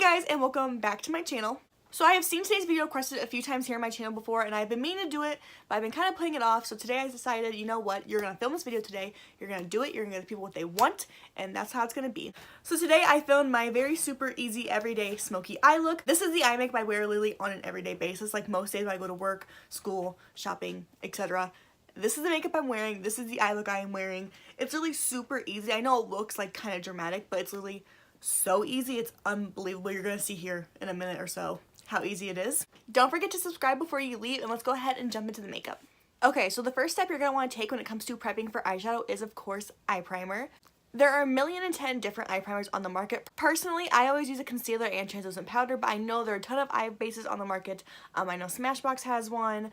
guys, and welcome back to my channel. So I have seen today's video requested a few times here on my channel before, and I've been meaning to do it, but I've been kind of putting it off. So today I decided, you know what, you're going to film this video today, you're going to do it, you're going to give people what they want, and that's how it's going to be. So today I filmed my very super easy everyday smoky eye look. This is the eye makeup I wear literally on an everyday basis, like most days when I go to work, school, shopping, etc. This is the makeup I'm wearing, this is the eye look I am wearing. It's really super easy. I know it looks like kind of dramatic, but it's literally so easy, it's unbelievable. You're gonna see here in a minute or so how easy it is. Don't forget to subscribe before you leave, and let's go ahead and jump into the makeup. Okay, so the first step you're gonna want to take when it comes to prepping for eyeshadow is, of course, eye primer. There are 1,010,000 different eye primers on the market. Personally, I always use a concealer and translucent powder, but I know there are a ton of eye bases on the market. I know Smashbox has one,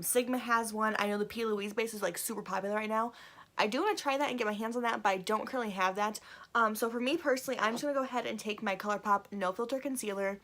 Sigma has one. I know the P. Louise base is like super popular right now. I do want to try that and get my hands on that, but I don't currently have that. So for me personally, I'm just going to go ahead and take my ColourPop No Filter Concealer.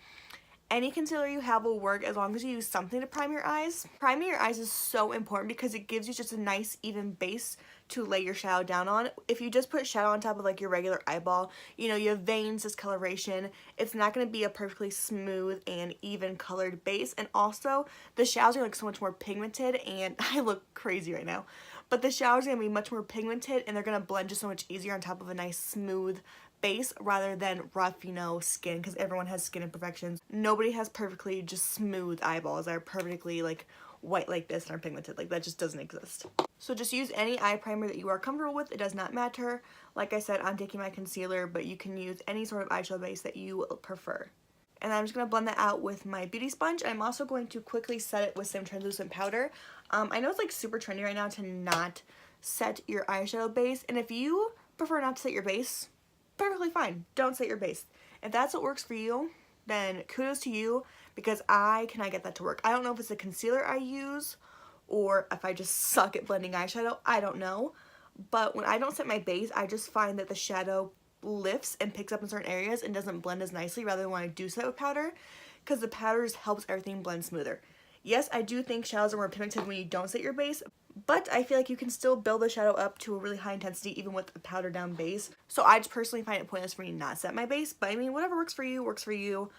Any concealer you have will work as long as you use something to prime your eyes. Priming your eyes is so important because it gives you just a nice even base to lay your shadow down on. If you just put shadow on top of like your regular eyeball, you know, you have veins, discoloration, it's not going to be a perfectly smooth and even colored base. And also, the shadows are like so much more pigmented, and I look crazy right now. But the shadows are going to be much more pigmented, and they're going to blend just so much easier on top of a nice smooth base rather than rough, you know, skin, because everyone has skin imperfections. Nobody has perfectly just smooth eyeballs that are perfectly like white like this and are pigmented. Like, that just doesn't exist. So just use any eye primer that you are comfortable with. It does not matter. Like I said, I'm taking my concealer, but you can use any sort of eyeshadow base that you prefer. And I'm just going to blend that out with my beauty sponge. I'm also going to quickly set it with some translucent powder. I know it's like super trendy right now to not set your eyeshadow base, and if you prefer not to set your base, perfectly fine. Don't set your base. If that's what works for you, then kudos to you, because I cannot get that to work. I don't know if it's the concealer I use or if I just suck at blending eyeshadow. I don't know. But when I don't set my base, I just find that the shadow lifts and picks up in certain areas and doesn't blend as nicely rather than when I do set with powder, because the powder just helps everything blend smoother. Yes, I do think shadows are more pigmented when you don't set your base, but I feel like you can still build the shadow up to a really high intensity even with a powder down base. So I just personally find it pointless for me to not set my base, but I mean, whatever works for you, works for you.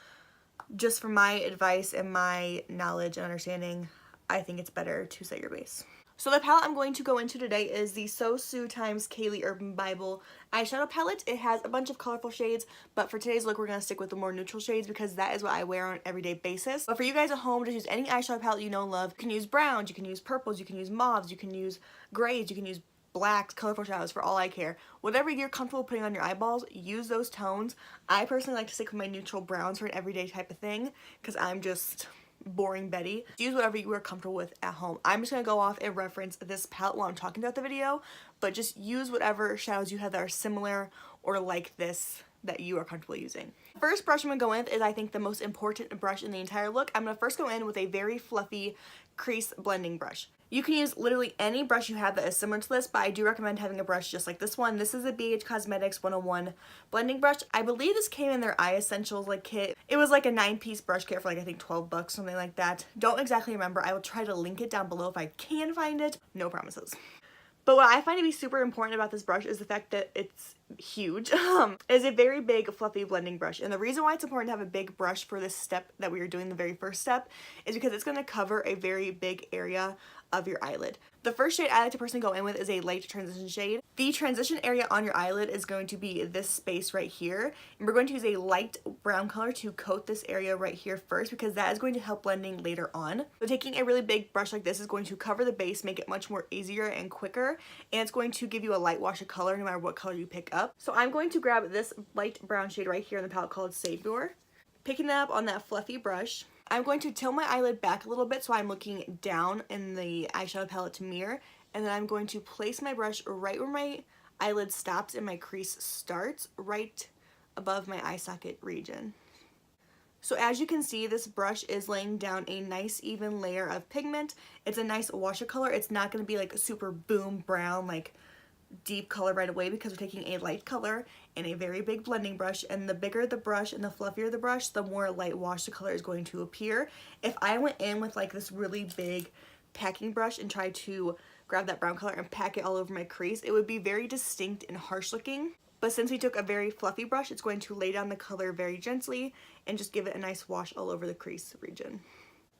Just from my advice and my knowledge and understanding, I think it's better to set your base. So the palette I'm going to go into today is the So Sue x Kaylee Urban Bible eyeshadow palette. It has a bunch of colorful shades, but for today's look, we're going to stick with the more neutral shades because that is what I wear on an everyday basis. But for you guys at home, just use any eyeshadow palette you know and love. You can use browns, you can use purples, you can use mauves, you can use grays, you can use blacks, colorful shadows, for all I care. Whatever you're comfortable putting on your eyeballs, use those tones. I personally like to stick with my neutral browns for an everyday type of thing because I'm just boring Betty. Use whatever you are comfortable with at home. I'm just going to go off and reference this palette while I'm talking about the video, but just use whatever shadows you have that are similar or like this that you are comfortable using. First brush I'm going to go in with is, I think, the most important brush in the entire look. I'm going to first go in with a very fluffy crease blending brush. You can use literally any brush you have that is similar to this, but I do recommend having a brush just like this one. This is a BH Cosmetics 101 blending brush. I believe this came in their Eye Essentials like kit. It was like a 9-piece brush kit for like I think 12 bucks, something like that. Don't exactly remember. I will try to link it down below if I can find it. No promises. But what I find to be super important about this brush is the fact that it's huge. It is a very big fluffy blending brush, and the reason why it's important to have a big brush for this step that we are doing, the very first step, is because it's going to cover a very big area of your eyelid. The first shade I like to personally go in with is a light transition shade. The transition area on your eyelid is going to be this space right here, and we're going to use a light brown color to coat this area right here first because that is going to help blending later on. So taking a really big brush like this is going to cover the base, make it much more easier and quicker, and it's going to give you a light wash of color no matter what color you pick up. So I'm going to grab this light brown shade right here in the palette called Savior, picking that up on that fluffy brush. I'm going to tilt my eyelid back a little bit so I'm looking down in the eyeshadow palette mirror, and then I'm going to place my brush right where my eyelid stops and my crease starts, right above my eye socket region. So as you can see, this brush is laying down a nice even layer of pigment. It's a nice wash of color. It's not going to be like a super boom brown, like deep color right away, because we're taking a light color and a very big blending brush, and the bigger the brush and the fluffier the brush, the more light wash the color is going to appear. If I went in with like this really big packing brush and tried to grab that brown color and pack it all over my crease, it would be very distinct and harsh looking. But since we took a very fluffy brush, it's going to lay down the color very gently and just give it a nice wash all over the crease region.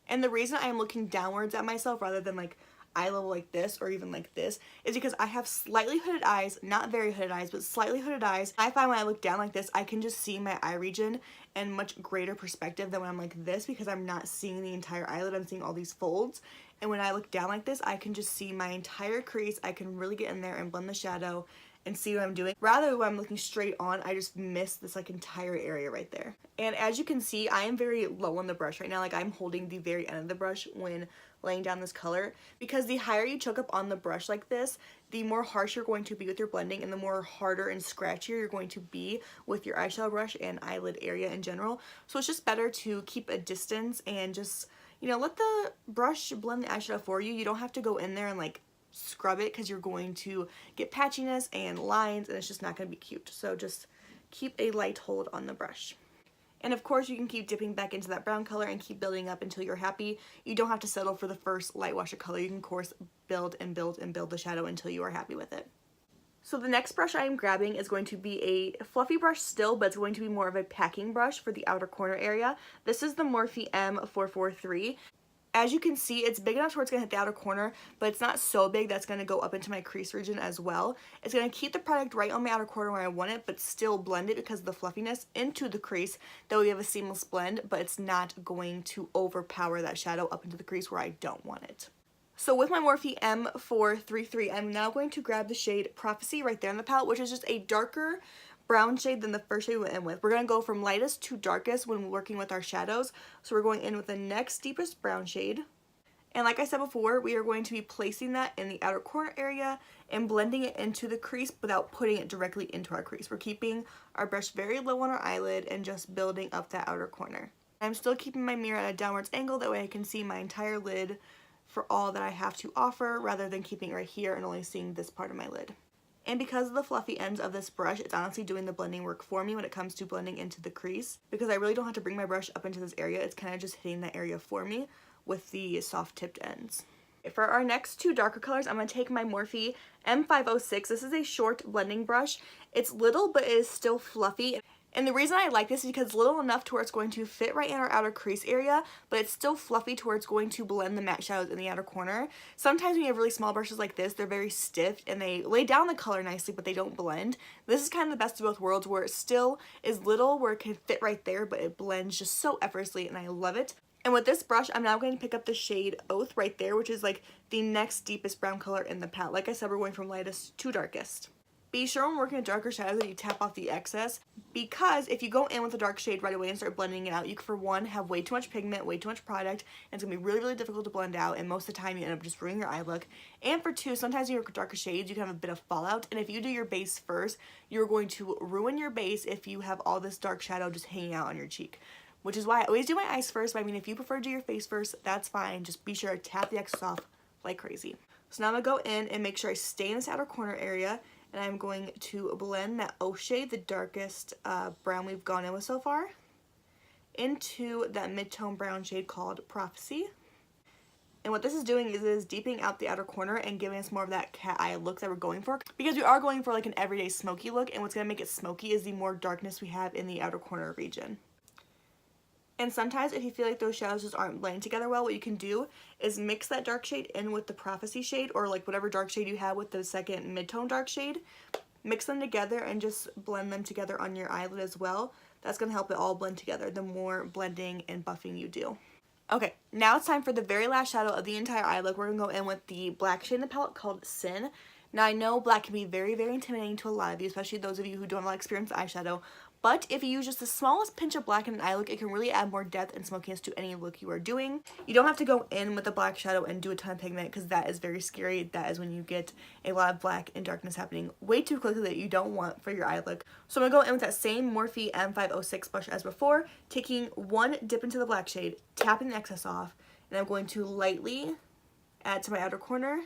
And the reason I'm looking downwards at myself rather than like eye level like this or even like this is because I have slightly hooded eyes, not very hooded eyes, but slightly hooded eyes. I find when I look down like this, I can just see my eye region in much greater perspective than when I'm like this, because I'm not seeing the entire eyelid, I'm seeing all these folds. And when I look down like this, I can just see my entire crease. I can really get in there and blend the shadow and see what I'm doing. Rather, when I'm looking straight on, I just miss this like entire area right there. And as you can see, I am very low on the brush right now. Like I'm holding the very end of the brush when laying down this color, because the higher you choke up on the brush like this, the more harsh you're going to be with your blending and the more harder and scratchier you're going to be with your eyeshadow brush and eyelid area in general. So it's just better to keep a distance and just, you know, let the brush blend the eyeshadow for you. You don't have to go in there and like scrub it, because you're going to get patchiness and lines and it's just not going to be cute. So just keep a light hold on the brush. And of course you can keep dipping back into that brown color and keep building up until you're happy. You don't have to settle for the first light wash of color. You can of course build and build and build the shadow until you are happy with it. So the next brush I am grabbing is going to be a fluffy brush still, but it's going to be more of a packing brush for the outer corner area. This is the Morphe M443. As you can see, it's big enough where it's going to hit the outer corner, but it's not so big that's going to go up into my crease region as well. It's going to keep the product right on my outer corner where I want it, but still blend it because of the fluffiness into the crease. That way we have a seamless blend, but it's not going to overpower that shadow up into the crease where I don't want it. So with my Morphe M433, I'm now going to grab the shade Prophecy right there in the palette, which is just a darker brown shade than the first shade we went in with. We're going to go from lightest to darkest when working with our shadows. So we're going in with the next deepest brown shade. And like I said before, we are going to be placing that in the outer corner area and blending it into the crease without putting it directly into our crease. We're keeping our brush very low on our eyelid and just building up that outer corner. I'm still keeping my mirror at a downwards angle, that way I can see my entire lid for all that I have to offer, rather than keeping it right here and only seeing this part of my lid. And because of the fluffy ends of this brush, it's honestly doing the blending work for me when it comes to blending into the crease, because I really don't have to bring my brush up into this area. It's kind of just hitting that area for me with the soft tipped ends. For our next two darker colors, I'm going to take my Morphe M506. This is a short blending brush. It's little, but it is still fluffy. And the reason I like this is because it's little enough to where it's going to fit right in our outer crease area, but it's still fluffy to where it's going to blend the matte shadows in the outer corner. Sometimes when you have really small brushes like this, they're very stiff and they lay down the color nicely, but they don't blend. This is kind of the best of both worlds, where it still is little, where it can fit right there, but it blends just so effortlessly, and I love it. And with this brush, I'm now going to pick up the shade Oath right there, which is like the next deepest brown color in the palette. Like I said, we're going from lightest to darkest. Be sure when working with darker shadows that you tap off the excess, because if you go in with a dark shade right away and start blending it out, you can, for one, have way too much pigment, way too much product, and it's going to be really, really difficult to blend out, and most of the time you end up just ruining your eye look. And for two, sometimes when you work with darker shades, you can have a bit of fallout, and if you do your base first, you're going to ruin your base if you have all this dark shadow just hanging out on your cheek. Which is why I always do my eyes first, but I mean, if you prefer to do your face first, that's fine. Just be sure to tap the excess off like crazy. So now I'm going to go in and make sure I stay in this outer corner area, and I'm going to blend that Oath shade, the darkest brown we've gone in with so far, into that mid-tone brown shade called Prophecy. And what this is doing is it is deepening out the outer corner and giving us more of that cat eye look that we're going for, because we are going for like an everyday smoky look, and what's going to make it smoky is the more darkness we have in the outer corner region. And sometimes if you feel like those shadows just aren't blending together well, what you can do is mix that dark shade in with the Prophecy shade, or like whatever dark shade you have with the second mid-tone dark shade. Mix them together and just blend them together on your eyelid as well. That's going to help it all blend together the more blending and buffing you do. Okay, now it's time for the very last shadow of the entire eye look. We're going to go in with the black shade in the palette called Sin. Now I know black can be very, very intimidating to a lot of you, especially those of you who don't have a lot of experience with eyeshadow. But if you use just the smallest pinch of black in an eye look, it can really add more depth and smokiness to any look you are doing. You don't have to go in with a black shadow and do a ton of pigment, because that is very scary. That is when you get a lot of black and darkness happening way too quickly that you don't want for your eye look. So I'm going to go in with that same Morphe M506 brush as before, taking one dip into the black shade, tapping the excess off, and I'm going to lightly add to my outer corner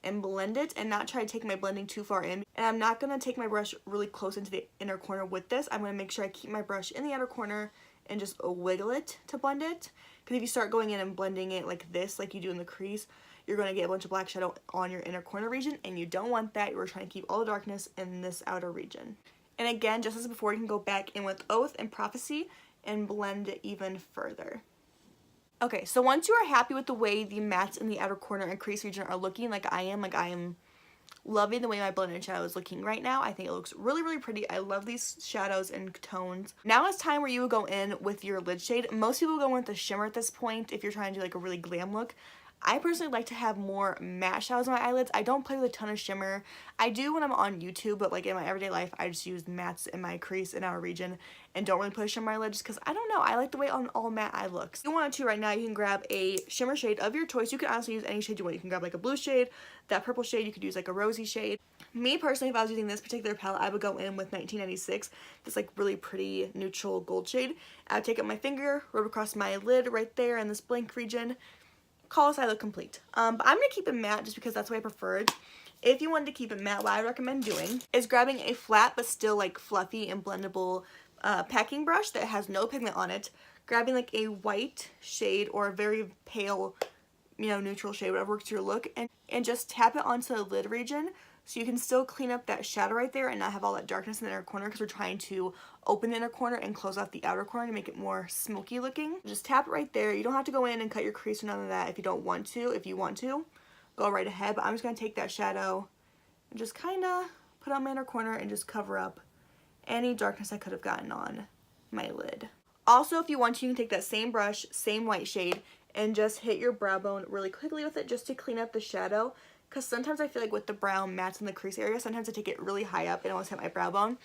and blend it, and not try to take my blending too far in. And I'm not going to take my brush really close into the inner corner with this. I'm going to make sure I keep my brush in the outer corner and just wiggle it to blend it. Because if you start going in and blending it like this, like you do in the crease, you're going to get a bunch of black shadow on your inner corner region, and you don't want that. We're trying to keep all the darkness in this outer region. And again, just as before, you can go back in with Oath and Prophecy and blend it even further. Okay, so once you are happy with the way the mattes in the outer corner and crease region are looking, like I am loving the way my blended shadow is looking right now. I think it looks really, really pretty. I love these shadows and tones. Now it's time where you would go in with your lid shade. Most people go in with a shimmer at this point if you're trying to do like a really glam look. I personally like to have more matte shadows on my eyelids. I don't play with a ton of shimmer. I do when I'm on YouTube, but like in my everyday life, I just use mattes in my crease and outer region and don't really put a shimmer on my lid just because I don't know. I like the way all matte eye looks. If you want to right now, you can grab a shimmer shade of your choice. You can honestly use any shade you want. You can grab like a blue shade, that purple shade. You could use like a rosy shade. Me personally, if I was using this particular palette, I would go in with 1996, this like really pretty neutral gold shade. I would take up my finger, rub across my lid right there in this blank region. Call this eye look complete. But I'm going to keep it matte just because that's the way I prefer it. If you wanted to keep it matte, what I recommend doing is grabbing a flat but still like fluffy and blendable packing brush that has no pigment on it, grabbing like a white shade or a very pale, you know, neutral shade, whatever works your look, and just tap it onto the lid region so you can still clean up that shadow right there and not have all that darkness in the inner corner, because we're trying to open the inner corner and close off the outer corner to make it more smoky looking. Just tap it right there. You don't have to go in and cut your crease or none of that if you don't want to. If you want to, go right ahead, but I'm just going to take that shadow and just kind of put on my inner corner and just cover up any darkness I could have gotten on my lid. Also, if you want to, you can take that same brush, same white shade, and just hit your brow bone really quickly with it just to clean up the shadow. Because sometimes I feel like with the brown mattes in the crease area, sometimes I take it really high up and almost hit my brow bone.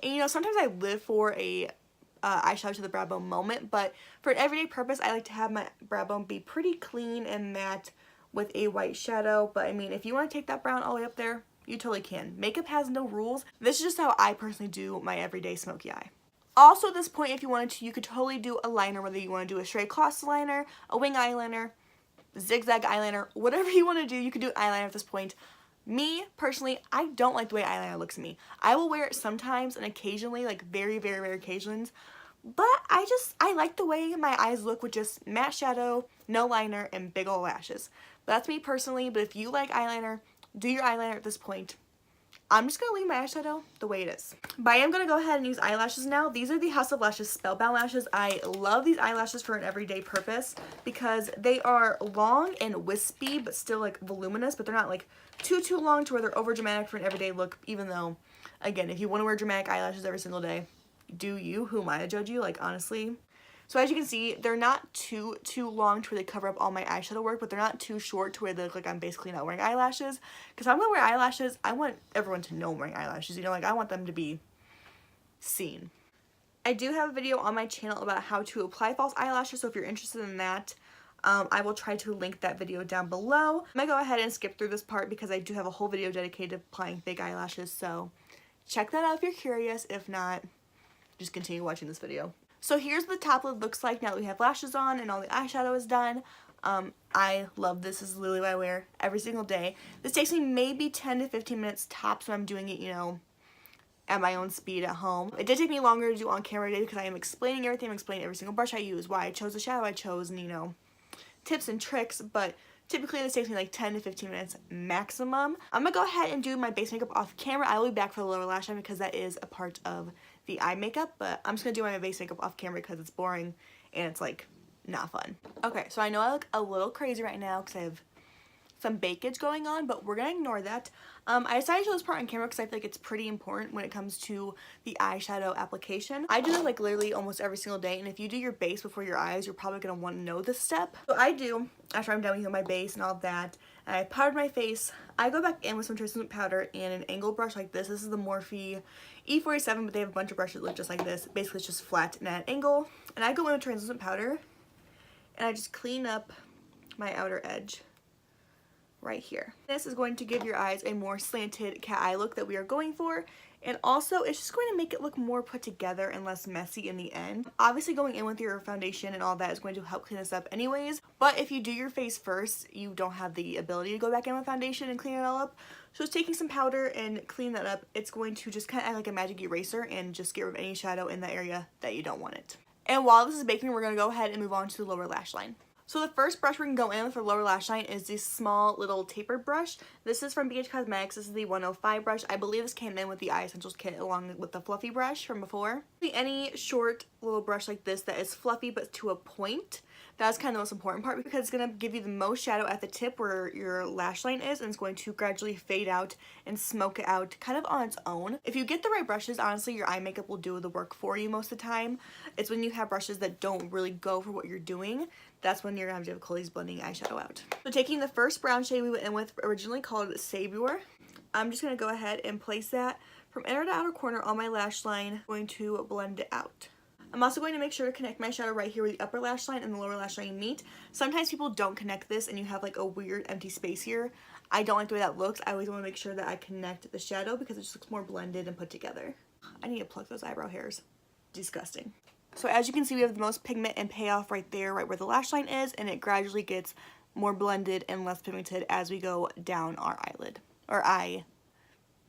And you know, sometimes I live for a eyeshadow to the brow bone moment, but for an everyday purpose, I like to have my brow bone be pretty clean and matte with a white shadow. But I mean, if you want to take that brown all the way up there, you totally can. Makeup has no rules. This is just how I personally do my everyday smoky eye. Also at this point, if you wanted to, you could totally do a liner, whether you want to do a straight gloss liner, a wing eyeliner, zigzag eyeliner, whatever you want to do, you could do eyeliner at this point. Me, personally, I don't like the way eyeliner looks at me. I will wear it sometimes and occasionally, like very, very rare occasions, but I like the way my eyes look with just matte shadow, no liner, and big ol' lashes. But that's me personally, but if you like eyeliner, do your eyeliner at this point. I'm just going to leave my eyeshadow the way it is. But I am going to go ahead and use eyelashes now. These are the House of Lashes Spellbound lashes. I love these eyelashes for an everyday purpose because they are long and wispy but still like voluminous, but they're not like too long to where they're over dramatic for an everyday look, even though, again, if you want to wear dramatic eyelashes every single day, do you? Who am I to judge you? Like, honestly. So as you can see, they're not too long to where they cover up all my eyeshadow work, but they're not too short to where they look like I'm basically not wearing eyelashes. Because if I'm going to wear eyelashes, I want everyone to know I'm wearing eyelashes. You know, like I want them to be seen. I do have a video on my channel about how to apply false eyelashes, so if you're interested in that, I will try to link that video down below. I'm going to go ahead and skip through this part because I do have a whole video dedicated to applying fake eyelashes, so check that out if you're curious. If not, just continue watching this video. So here's what the top lid looks like now that we have lashes on and all the eyeshadow is done. I love this. This is literally what I wear every single day. This takes me maybe 10 to 15 minutes tops when I'm doing it, you know, at my own speed at home. It did take me longer to do on camera today because I am explaining everything. I'm explaining every single brush I use, why I chose the shadow I chose, and, you know, tips and tricks. But typically this takes me like 10 to 15 minutes maximum. I'm going to go ahead and do my base makeup off camera. I will be back for the lower lash line because that is a part of the eye makeup, but I'm just going to do my base makeup off camera because it's boring and it's like not fun. Okay, so I know I look a little crazy right now because I have some bakage going on, but we're going to ignore that. I decided to show this part on camera because I feel like it's pretty important when it comes to the eyeshadow application. I do this like literally almost every single day, and if you do your base before your eyes, you're probably going to want to know this step. So I do, after I'm done with my base and all of that, and I powdered my face, I go back in with some translucent powder and an angled brush like this. This is the Morphe E47, but they have a bunch of brushes that look just like this. Basically, it's just flat and at an angle. And I go in with translucent powder, and I just clean up my outer edge right here. This is going to give your eyes a more slanted cat eye look that we are going for, and also it's just going to make it look more put together and less messy in the end. Obviously going in with your foundation and all that is going to help clean this up anyways, but if you do your face first, you don't have the ability to go back in with foundation and clean it all up. So just taking some powder and clean that up, it's going to just kind of act like a magic eraser and just get rid of any shadow in the area that you don't want it. And while this is baking, we're going to go ahead and move on to the lower lash line. So the first brush we're going to go in with for lower lash line is this small little tapered brush. This is from BH Cosmetics. This is the 105 brush. I believe this came in with the Eye Essentials kit along with the fluffy brush from before. Any short little brush like this that is fluffy but to a point, that's kind of the most important part because it's going to give you the most shadow at the tip where your lash line is, and it's going to gradually fade out and smoke it out kind of on its own. If you get the right brushes, honestly, your eye makeup will do the work for you most of the time. It's when you have brushes that don't really go for what you're doing, that's when you're going to have difficulties blending eyeshadow out. So taking the first brown shade we went in with, originally called Savior, I'm just going to go ahead and place that from inner to outer corner on my lash line. I'm going to blend it out. I'm also going to make sure to connect my shadow right here where the upper lash line and the lower lash line meet. Sometimes people don't connect this and you have like a weird empty space here. I don't like the way that looks. I always want to make sure that I connect the shadow because it just looks more blended and put together. I need to pluck those eyebrow hairs. Disgusting. So as you can see, we have the most pigment and payoff right there, right where the lash line is, and it gradually gets more blended and less pigmented as we go down our eyelid, or eye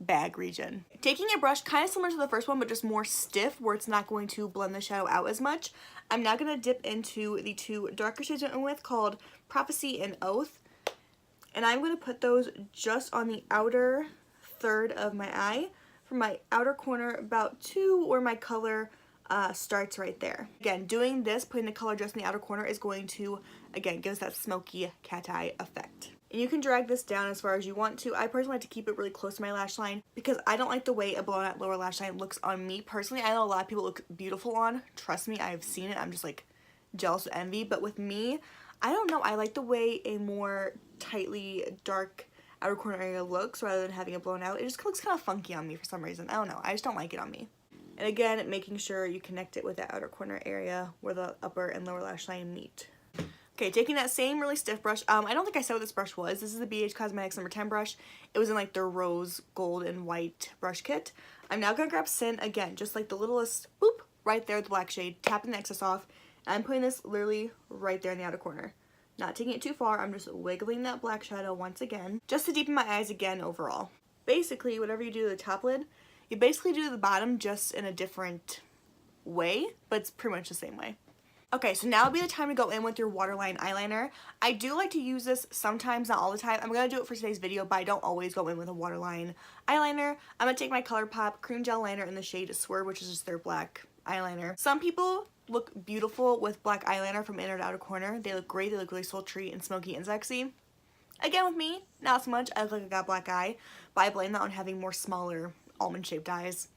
bag region. Taking a brush kind of similar to the first one, but just more stiff where it's not going to blend the shadow out as much, I'm now going to dip into the two darker shades I went with called Prophecy and Oath, and I'm going to put those just on the outer third of my eye, from my outer corner about to where my color starts right there. Again, doing this, putting the color just in the outer corner is going to, again, give us that smoky cat eye effect. And you can drag this down as far as you want to. I personally like to keep it really close to my lash line because I don't like the way a blown out lower lash line looks on me personally. I know a lot of people look beautiful on. Trust me, I've seen it. I'm just like jealous with envy. But with me, I don't know. I like the way a more tightly dark outer corner area looks rather than having it blown out. It just looks kind of funky on me for some reason. I don't know. I just don't like it on me. And again, making sure you connect it with that outer corner area where the upper and lower lash line meet. Okay, taking that same really stiff brush. I don't think I said what this brush was. This is the BH Cosmetics number 10 brush. It was in like their rose, gold, and white brush kit. I'm now going to grab Sin again, just like the littlest, boop, right there, the black shade, tapping the excess off. And I'm putting this literally right there in the outer corner. Not taking it too far, I'm just wiggling that black shadow once again, just to deepen my eyes again overall. Basically, whatever you do to the top lid, you basically do the bottom just in a different way, but it's pretty much the same way. Okay, so now would be the time to go in with your waterline eyeliner. I do like to use this sometimes, not all the time. I'm going to do it for today's video, but I don't always go in with a waterline eyeliner. I'm going to take my ColourPop Cream Gel Liner in the shade Swerve, which is just their black eyeliner. Some people look beautiful with black eyeliner from inner to outer corner. They look great. They look really sultry and smoky and sexy. Again, with me, not so much. I look like I got black eye, but I blame that on having more smaller almond-shaped eyes.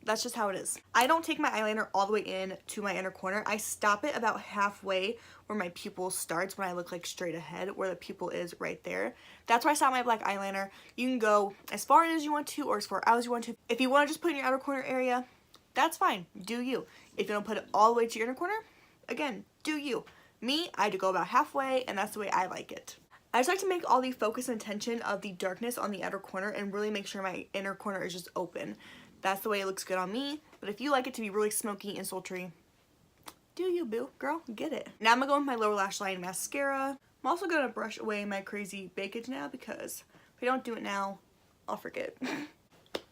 That's just how it is. I don't take my eyeliner all the way in to my inner corner. I stop it about halfway where my pupil starts when I look like straight ahead, where the pupil is right there. That's where I stop my black eyeliner. You can go as far in as you want to or as far out as you want to. If you want to just put in your outer corner area, that's fine. Do you. If you don't put it all the way to your inner corner, again, do you. Me, I had to go about halfway, and that's the way I like it. I just like to make all the focus and attention of the darkness on the outer corner and really make sure my inner corner is just open. That's the way it looks good on me, but if you like it to be really smoky and sultry, do you, boo? Girl, get it. Now I'm going to go with my lower lash line mascara. I'm also going to brush away my crazy bakage now because if I don't do it now, I'll forget.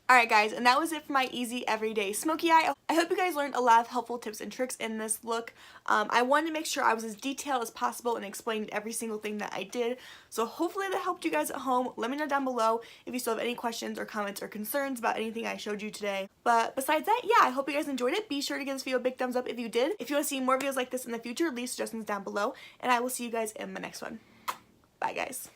Alright guys, and that was it for my easy everyday smoky eye. I hope you guys learned a lot of helpful tips and tricks in this look. I wanted to make sure I was as detailed as possible and explained every single thing that I did. So hopefully that helped you guys at home. Let me know down below if you still have any questions or comments or concerns about anything I showed you today. But besides that, yeah, I hope you guys enjoyed it. Be sure to give this video a big thumbs up if you did. If you want to see more videos like this in the future, leave suggestions down below. And I will see you guys in my next one. Bye guys.